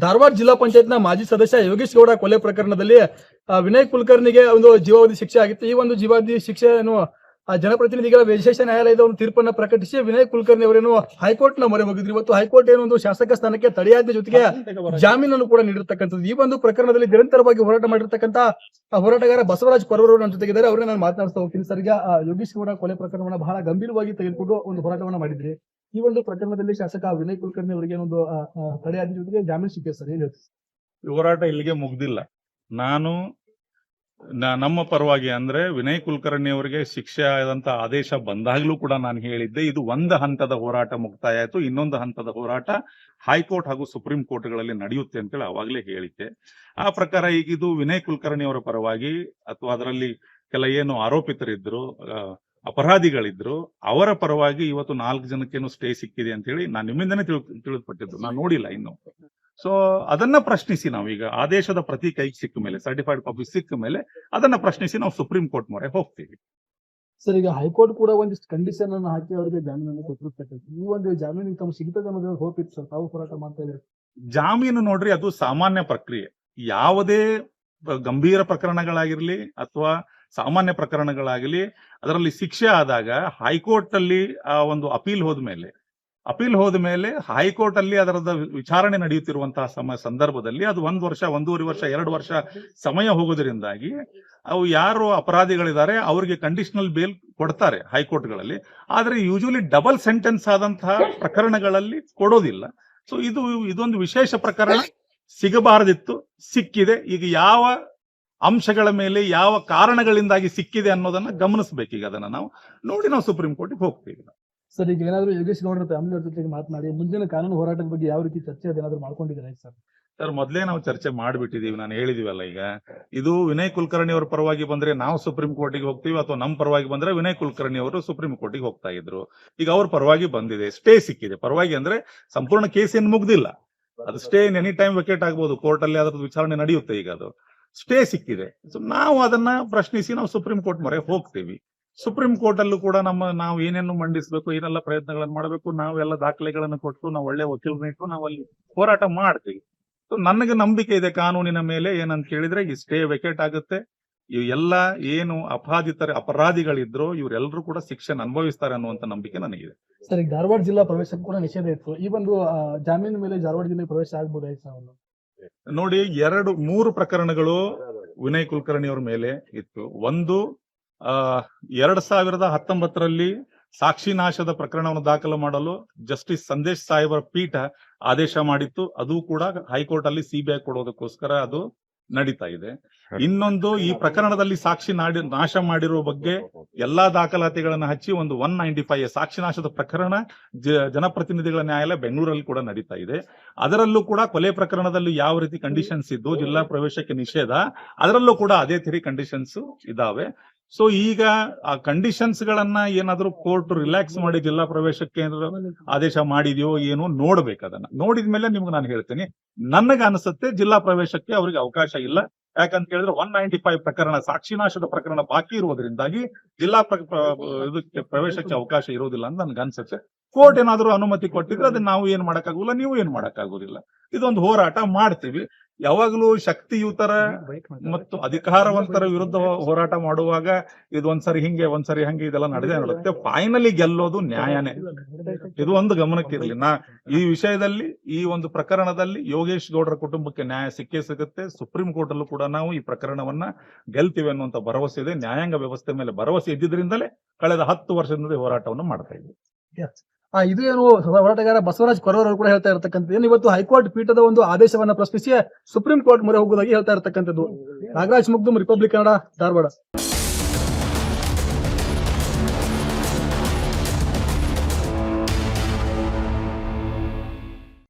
ಧಾರವಾಡ ಜಿಲ್ಲಾ ಪಂಚಾಯತ್ನ ಮಾಜಿ ಸದಸ್ಯ ಯೋಗೇಶ್ ಗೌಡ ಕೊಲೆ ಪ್ರಕರಣದಲ್ಲಿ ವಿನಯ್ ಕುಲಕರ್ಣಿಗೆ ಒಂದು ಜೀವಾವಧಿ ಶಿಕ್ಷೆ ಆಗಿತ್ತು. ಈ ಒಂದು ಜೀವಾವಧಿ ಶಿಕ್ಷೆಯನ್ನು ಜನಪ್ರತಿನಿಧಿಗಳ ವಿಶೇಷ ನ್ಯಾಯಾಲಯದ ಒಂದು ತೀರ್ಪನ್ನು ಪ್ರಕಟಿಸಿ ವಿನಯ್ ಕುಲಕರ್ಣಿ ಅವರೇನು ಹೈಕೋರ್ಟ್ ನ ಮೊರೆ ಹೋಗಿದ್ರು. ಇವತ್ತು ಹೈಕೋರ್ಟ್ ಏನೊಂದು ಶಾಸಕ ಸ್ಥಾನಕ್ಕೆ ತಡೆಯಾಜ್ಞೆ ಜೊತೆಗೆ ಜಾಮೀನನ್ನು ಕೂಡ ನೀಡಿರ್ತಕ್ಕಂಥದ್ದು. ಈ ಒಂದು ಪ್ರಕರಣದಲ್ಲಿ ನಿರಂತರವಾಗಿ ಹೋರಾಟ ಮಾಡಿರ್ತಕ್ಕಂಥ ಹೋರಾಟಗಾರ ಬಸವರಾಜ್ ಕೊರವರು ನನ್ನ ಜೊತೆಗಿದ್ದಾರೆ. ಅವರೇ ನಾನು ಮಾತನಾಡ್ತಾ ಹೋಗ್ತೀನಿ. ಸರ್, ಈಗ ಯೋಗೇಶ್ ಗೌಡ ಕೊಲೆ ಪ್ರಕರಣವನ್ನು ಬಹಳ ಗಂಭೀರವಾಗಿ ತೆಗೆದುಕೊಂಡು ಒಂದು ಹೋರಾಟವನ್ನ ಮಾಡಿದ್ರಿ. ಈ ಒಂದು ಪ್ರಕರಣದಲ್ಲಿ ಶಾಸಕ ವಿನಯ್ ಕುಲಕರ್ಣಿ ಅವರಿಗೆ ಒಂದು ತಡೆಯಾಜ್ಞೆ ಜೊತೆಗೆ ಜಾಮೀನು ಸಿಕ್ಕಿದೆ. ಸರ್, ಏನ್ ಹೇಳ್ತೀವಿ? ಹೋರಾಟ ಇಲ್ಲಿಗೆ ಮುಗ್ದಿಲ್ಲ. ನಮ್ಮ ಪರವಾಗಿ ಅಂದ್ರೆ ವಿನಯ್ ಕುಲಕರ್ಣಿ ಅವರಿಗೆ ಶಿಕ್ಷೆ ಆದಂತ ಆದೇಶ ಬಂದಾಗ್ಲೂ ಕೂಡ ನಾನು ಹೇಳಿದ್ದೆ, ಇದು ಒಂದು ಹಂತದ ಹೋರಾಟ ಮುಕ್ತಾಯ ಆಯ್ತು, ಇನ್ನೊಂದು ಹಂತದ ಹೋರಾಟ ಹೈಕೋರ್ಟ್ ಹಾಗೂ ಸುಪ್ರೀಂ ಕೋರ್ಟ್ಗಳಲ್ಲಿ ನಡೆಯುತ್ತೆ ಅಂತೇಳಿ ಅವಾಗಲೇ ಹೇಳಿದ್ದೆ. ಆ ಪ್ರಕಾರ ಈಗ ಇದು ವಿನಯ್ ಕುಲಕರ್ಣಿ ಅವರ ಪರವಾಗಿ ಅಥವಾ ಅದರಲ್ಲಿ ಕೆಲ ಏನು ಆರೋಪಿತರಿದ್ರು, ಅಪರಾಧಿಗಳಿದ್ರು, ಅವರ ಪರವಾಗಿ ಇವತ್ತು 4 ಜನಕ್ಕೇನು ಸ್ಟೇ ಸಿಕ್ಕಿದೆ ಅಂತ ಹೇಳಿ ನಾನು ನಿಮ್ಮಿಂದನೇ ತಿಳಿದುಪಟ್ಟಿದ್ದು. ನಾನು ನೋಡಿಲ್ಲ ಇನ್ನು. ಸೊ ಅದನ್ನ ಪ್ರಶ್ನಿಸಿ ನಾವೀಗ ಆದೇಶದ ಪ್ರತಿ ಕೈಗೆ ಸಿಕ್ಕ ಮೇಲೆ, ಸರ್ಟಿಫೈಡ್ ಕಾಪಿ ಸಿಕ್ಕ ಮೇಲೆ ಅದನ್ನ ಪ್ರಶ್ನಿಸಿ ನಾವು ಸುಪ್ರೀಂ ಕೋರ್ಟ್ ಮೊರೆ ಹೋಗ್ತೀವಿ. ಸರ್, ಈಗ ಹೈಕೋರ್ಟ್ ಕೂಡ ಒಂದಿಷ್ಟು ಕಂಡೀಷನ್ ಅನ್ನು ಹಾಕಿ ಅವರಿಗೆ ಜಾಮೀನನ್ನು ಕೊಟ್ಟಿರ್ತಕ್ಕಂಥ ಈ ಒಂದು ಜಾಮೀನು ತಮ್ಮ ಸಿಗ್ತದೆ ಅನ್ನೋದು ಹೋಪ್ ಇತ್ತು ಸರ್. ತಾವು ಹೋರಾಟ ಮಾಡ್ತಾ ಇದ್ರಿ. ಜಾಮೀನು ನೋಡ್ರಿ, ಅದು ಸಾಮಾನ್ಯ ಪ್ರಕ್ರಿಯೆ. ಯಾವುದೇ ಗಂಭೀರ ಪ್ರಕರಣಗಳಾಗಿರ್ಲಿ ಅಥವಾ ಸಾಮಾನ್ಯ ಪ್ರಕರಣಗಳಾಗಲಿ, ಅದರಲ್ಲಿ ಶಿಕ್ಷೆ ಆದಾಗ ಹೈಕೋರ್ಟ್ ಅಲ್ಲಿ ಒಂದು ಅಪೀಲ್ ಹೋದ ಮೇಲೆ ಹೈಕೋರ್ಟ್ ಅಲ್ಲಿ ಅದರದ ವಿಚಾರಣೆ ನಡೆಯುತ್ತಿರುವಂತಹ ಸಂದರ್ಭದಲ್ಲಿ ಅದು 1 ವರ್ಷ, 1.5 ವರ್ಷ, 2 ವರ್ಷ ಸಮಯ ಹೋಗೋದ್ರಿಂದಾಗಿ ಅವು ಯಾರು ಅಪರಾಧಿಗಳಿದ್ದಾರೆ ಅವರಿಗೆ ಕಂಡೀಷನಲ್ ಬೇಲ್ ಕೊಡ್ತಾರೆ ಹೈಕೋರ್ಟ್ಗಳಲ್ಲಿ. ಆದ್ರೆ ಯೂಶುವಲಿ ಡಬಲ್ ಸೆಂಟೆನ್ಸ್ ಆದಂತಹ ಪ್ರಕರಣಗಳಲ್ಲಿ ಕೊಡೋದಿಲ್ಲ. ಸೊ ಇದೊಂದು ವಿಶೇಷ ಪ್ರಕರಣ, ಸಿಗಬಾರದಿತ್ತು, ಸಿಕ್ಕಿದೆ. ಈಗ ಯಾವ ಅಂಶಗಳ ಮೇಲೆ, ಯಾವ ಕಾರಣಗಳಿಂದಾಗಿ ಸಿಕ್ಕಿದೆ ಅನ್ನೋದನ್ನ ಗಮನಿಸಬೇಕು. ಈಗ ಅದನ್ನ ನಾವು ನೋಡಿ ನಾವು ಸುಪ್ರೀಂ ಕೋರ್ಟ್ಗೆ ಹೋಗ್ತೀವಿ. ಸರ್, ಈಗ ಏನಾದ್ರು ಯೋಗೇಶ್ ಗೌಡ್ರ ಫ್ಯಾಮಿಲಿ ಜೊತೆಗೆ ಮಾತನಾಡಿ ಮುಂದಿನ ಕಾನೂನು ಹೋರಾಟದ ಬಗ್ಗೆ ಯಾವ ರೀತಿ ಚರ್ಚೆ ಅದೇನಾದ್ರು ಮಾಡ್ಕೊಂಡಿದ್ದಾರೆ ಸರ್? ಸರ್, ಮೊದಲೇ ನಾವು ಚರ್ಚೆ ಮಾಡಿಬಿಟ್ಟಿದೀವಿ. ನಾನು ಹೇಳಿದೀವಲ್ಲ, ಈಗ ಇದು ವಿನಯ್ ಕುಲಕರ್ಣಿ ಅವರ ಪರವಾಗಿ ಬಂದ್ರೆ ನಾವು ಸುಪ್ರೀಂ ಕೋರ್ಟಿಗೆ ಹೋಗ್ತೀವಿ, ಅಥವಾ ನಮ್ಮ ಪರವಾಗಿ ಬಂದ್ರೆ ವಿನಯ್ ಕುಲಕರ್ಣಿ ಅವರು ಸುಪ್ರೀಂ ಕೋರ್ಟಿಗೆ ಹೋಗ್ತಾ ಇದ್ರು. ಈಗ ಅವ್ರ ಪರವಾಗಿ ಬಂದಿದೆ, ಸ್ಟೇ ಸಿಕ್ಕಿದೆ. ಪರವಾಗಿ ಅಂದ್ರೆ ಸಂಪೂರ್ಣ ಕೇಸ್ ಏನು ಮುಗ್ದಿಲ್ಲ, ಅದು ಸ್ಟೇ ಎನಿ ಟೈಮ್ ವೆಕೇಟ್ ಆಗ್ಬೋದು, ಕೋರ್ಟ್ ಅಲ್ಲಿ ಅದ್ರದ್ದು ವಿಚಾರಣೆ ನಡೆಯುತ್ತೆ. ಈಗ ಅದು ಸ್ಟೇ ಸಿಕ್ಕಿದೆ. ಸೊ ನಾವು ಅದನ್ನ ಪ್ರಶ್ನಿಸಿ ನಾವು ಸುಪ್ರೀಂ ಕೋರ್ಟ್ ಮೊರೆ ಹೋಗ್ತೀವಿ. ಸುಪ್ರೀಂ ಕೋರ್ಟ್ ಅಲ್ಲೂ ಕೂಡ ನಾವು ಏನೇನು ಮಂಡಿಸಬೇಕು, ಏನೆಲ್ಲ ಪ್ರಯತ್ನಗಳನ್ನು ಮಾಡಬೇಕು, ನಾವೆಲ್ಲ ದಾಖಲೆಗಳನ್ನು ಕೊಟ್ಟು ನಾವು ಒಳ್ಳೆ ವಕೀಲರನ್ನ ಇಟ್ಟು ನಾವು ಅಲ್ಲಿ ಹೋರಾಟ ಮಾಡ್ತೀವಿ. ಸೊ ನನಗೆ ನಂಬಿಕೆ ಇದೆ ಕಾನೂನಿನ ಮೇಲೆ. ಏನಂತ ಕೇಳಿದ್ರೆ, ಈ ಸ್ಟೇ ವೆಕೇಟ್ ಆಗುತ್ತೆ, ಇವೆಲ್ಲ ಏನು ಅಪರಾಧಿಗಳಿದ್ರು ಇವರೆಲ್ಲರೂ ಕೂಡ ಶಿಕ್ಷೆ ಅನುಭವಿಸ್ತಾರೆ ಅನ್ನುವಂತ ನಂಬಿಕೆ ನನಗಿದೆ. ಸರ್, ಈಗ ಧಾರವಾಡ ಜಿಲ್ಲಾ ಪ್ರವೇಶ ಕೂಡ ನಿಷೇಧ ಇತ್ತು. ಈ ಒಂದು ಜಾಮೀನು ಮೇಲೆ ಧಾರವಾಡ ಜಿಲ್ಲೆ ಪ್ರವೇಶ ಆಗ್ಬೋದಾಯ್ತು? ನೋಡಿ, 3 ಪ್ರಕರಣಗಳು ವಿನಯ್ ಕುಲಕರ್ಣಿ ಅವರ ಮೇಲೆ ಇತ್ತು. ಒಂದು 2019ರಲ್ಲಿ ಸಾಕ್ಷಿ ನಾಶದ ಪ್ರಕರಣವನ್ನು ದಾಖಲು ಮಾಡಲು ಜಸ್ಟಿಸ್ ಸಂದೇಶ್ ಸಾಹೇಬರ ಪೀಠ ಆದೇಶ ಮಾಡಿತ್ತು. ಅದು ಕೂಡ ಹೈಕೋರ್ಟ್ ಅಲ್ಲಿ ಸಿಬಿಐ ಕೊಡೋದಕ್ಕೋಸ್ಕರ ಅದು ನಡೀತಾ ಇದೆ. ಇನ್ನೊಂದು, ಈ ಪ್ರಕರಣದಲ್ಲಿ ಸಾಕ್ಷಿ ನಾಶ ಮಾಡಿರುವ ಬಗ್ಗೆ ಎಲ್ಲಾ ದಾಖಲಾತಿಗಳನ್ನ ಹಚ್ಚಿ ಒಂದು 195 ಸಾಕ್ಷಿ ನಾಶದ ಪ್ರಕರಣ ಜನಪ್ರತಿನಿಧಿಗಳ ನ್ಯಾಯಾಲಯ ಬೆಂಗಳೂರಲ್ಲಿ ಕೂಡ ನಡೀತಾ ಇದೆ. ಅದರಲ್ಲೂ ಕೂಡ ಕೊಲೆ ಪ್ರಕರಣದಲ್ಲಿ ಯಾವ ರೀತಿ ಕಂಡೀಷನ್ಸ್ ಇದ್ದು ಜಿಲ್ಲಾ ಪ್ರವೇಶಕ್ಕೆ ನಿಷೇಧ, ಅದರಲ್ಲೂ ಕೂಡ ಅದೇ ಥರ ಕಂಡೀಷನ್ಸ್ ಇದಾವೆ. ಸೊ ಈಗ ಆ ಕಂಡೀಷನ್ಸ್ ಗಳನ್ನ ಏನಾದ್ರೂ ಕೋರ್ಟ್ ರಿಲ್ಯಾಕ್ಸ್ ಮಾಡಿ ಜಿಲ್ಲಾ ಪ್ರವೇಶಕ್ಕೆ ಆದೇಶ ಮಾಡಿದೆಯೋ ಏನೋ ನೋಡ್ಬೇಕು. ಅದನ್ನ ನೋಡಿದ್ಮೇಲೆ ನಿಮ್ಗೆ ನಾನು ಹೇಳ್ತೀನಿ. ನನಗೆ ಅನಿಸುತ್ತೆ ಜಿಲ್ಲಾ ಪ್ರವೇಶಕ್ಕೆ ಅವ್ರಿಗೆ ಅವಕಾಶ ಇಲ್ಲ. ಯಾಕಂತ ಕೇಳಿದ್ರೆ 195 ಪ್ರಕರಣ ಸಾಕ್ಷಿನಾಶದ ಪ್ರಕರಣ ಬಾಕಿ ಇರುವುದರಿಂದಾಗಿ ಜಿಲ್ಲಾ ಇದಕ್ಕೆ ಪ್ರವೇಶಕ್ಕೆ ಅವಕಾಶ ಇರೋದಿಲ್ಲ ಅಂತ ನನ್ಗೆ ಅನ್ಸುತ್ತೆ. ಕೋರ್ಟ್ ಏನಾದ್ರೂ ಅನುಮತಿ ಕೊಟ್ಟಿದ್ರೆ ಅದನ್ನ ನಾವು ಏನ್ ಮಾಡಕ್ಕಾಗೋಲ್ಲ, ನೀವು ಏನ್ ಮಾಡಕ್ಕಾಗೋದಿಲ್ಲ. ಇದೊಂದು ಹೋರಾಟ ಮಾಡ್ತೀವಿ. ಯಾವಾಗಲೂ ಶಕ್ತಿಯುತರ ಮತ್ತು ಅಧಿಕಾರವಂತರ ವಿರುದ್ಧ ಹೋರಾಟ ಮಾಡುವಾಗ ಇದು ಒಂದ್ಸರಿ ಹಿಂಗೆ ಒಂದ್ಸರಿ ಹಂಗೆ ಇದೆಲ್ಲ ನಡೆದೇ ನಡೆಯುತ್ತೆ. ಫೈನಲಿ ಗೆಲ್ಲೋದು ನ್ಯಾಯನೇ. ಇದು ಒಂದು ಗಮನಕ್ಕಿರಲಿ. ಈ ವಿಷಯದಲ್ಲಿ, ಈ ಒಂದು ಪ್ರಕರಣದಲ್ಲಿ ಯೋಗೇಶ್ ಗೌಡರ ಕುಟುಂಬಕ್ಕೆ ನ್ಯಾಯ ಸಿಕ್ಕೇ ಸಿಗುತ್ತೆ. ಸುಪ್ರೀಂ ಕೋರ್ಟ್ ಅಲ್ಲೂ ಕೂಡ ನಾವು ಈ ಪ್ರಕರಣವನ್ನ ಗೆಲ್ತೀವಿ ಅನ್ನುವಂತ ಭರವಸೆ ಇದೆ. ನ್ಯಾಯಾಂಗ ವ್ಯವಸ್ಥೆ ಮೇಲೆ ಭರವಸೆ ಇದ್ದಿದ್ರಿಂದಲೇ ಕಳೆದ 10 ವರ್ಷದಿಂದ ಹೋರಾಟವನ್ನು ಮಾಡ್ತಾ ಇದ್ದೀವಿ. ಇದು ಏನು ಹೋರಾಟಗಾರ ಬಸವರಾಜ್ ಕೊರವರು ಕೂಡ ಹೇಳ್ತಾ ಇರತಕ್ಕಂಥದ್ದು, ಇವತ್ತು ಹೈಕೋರ್ಟ್ ಪೀಠದ ಒಂದು ಆದೇಶವನ್ನ ಪ್ರಶ್ನಿಸಿ ಸುಪ್ರೀಂ ಕೋರ್ಟ್ ಮೊರೆ ಹೋಗುವುದಾಗಿ ಹೇಳ್ತಾ ಇರತಕ್ಕಂಥದ್ದು. ನಾಗರಾಜ್ ಮುಗ್ದುಮ್, ರಿಪಬ್ಲಿಕ್ ಕನ್ನಡ, ಧಾರವಾಡ.